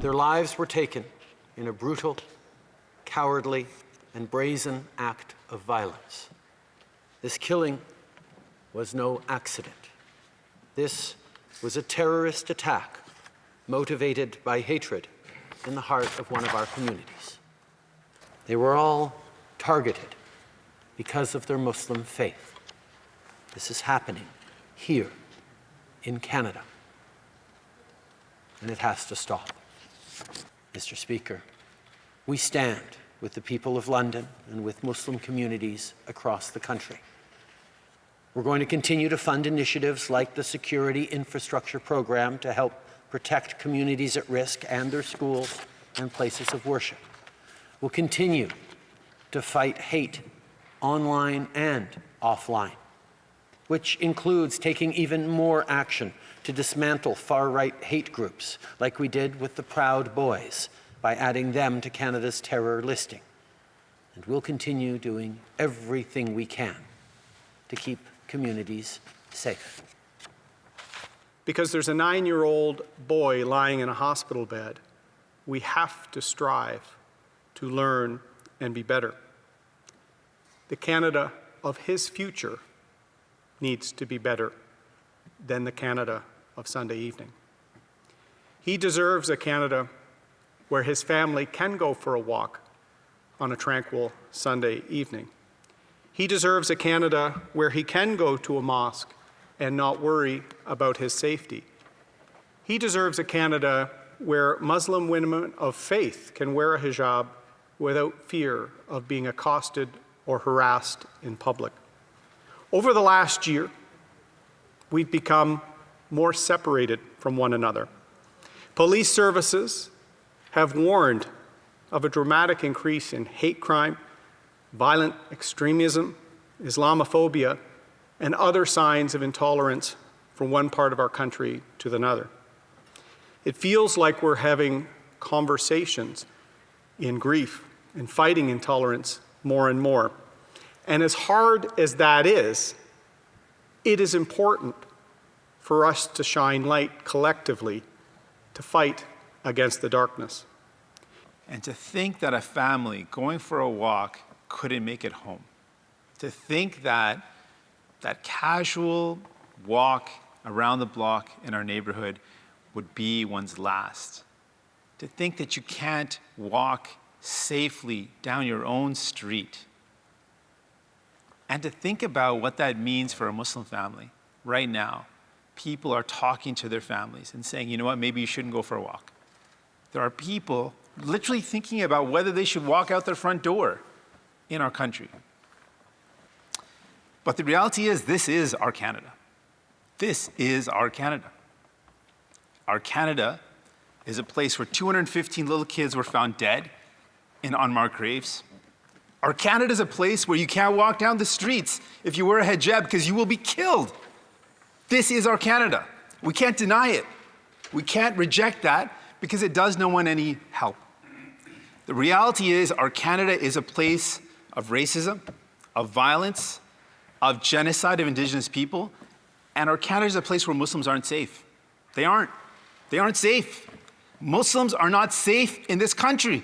Their lives were taken in a brutal, cowardly, and brazen act of violence. This killing was no accident. This was a terrorist attack motivated by hatred in the heart of one of our communities. They were all targeted because of their Muslim faith. This is happening here in Canada, and it has to stop. Mr. Speaker, we stand with the people of London and with Muslim communities across the country. We're going to continue to fund initiatives like the Security Infrastructure Program to help protect communities at risk and their schools and places of worship. We'll continue to fight hate online and offline, which includes taking even more action to dismantle far-right hate groups, like we did with the Proud Boys, by adding them to Canada's terror listing. And we'll continue doing everything we can to keep communities safe. Because there's a 9-year-old boy lying in a hospital bed, we have to strive to learn and be better. The Canada of his future needs to be better than the Canada of Sunday evening. He deserves a Canada where his family can go for a walk on a tranquil Sunday evening. He deserves a Canada where he can go to a mosque and not worry about his safety. He deserves a Canada where Muslim women of faith can wear a hijab without fear of being accosted or harassed in public. Over the last year, we've become more separated from one another. Police services have warned of a dramatic increase in hate crime, violent extremism, Islamophobia, and other signs of intolerance from one part of our country to another. It feels like we're having conversations in grief and fighting intolerance more and more. And as hard as that is, it is important for us to shine light collectively to fight against the darkness. And to think that a family going for a walk couldn't make it home. To think that that casual walk around the block in our neighborhood would be one's last. To think that you can't walk safely down your own street. And to think about what that means for a Muslim family. Right now, people are talking to their families and saying, you know what, maybe you shouldn't go for a walk. There are people literally thinking about whether they should walk out their front door in our country. But the reality is, this is our Canada. This is our Canada. Our Canada is a place where 215 little kids were found dead in unmarked graves. Our Canada is a place where you can't walk down the streets if you wear a hijab because you will be killed. This is our Canada. We can't deny it. We can't reject that because it does no one any help. The reality is, our Canada is a place of racism, of violence, of genocide of Indigenous people, and our Canada is a place where Muslims aren't safe. They aren't. They aren't safe. Muslims are not safe in this country.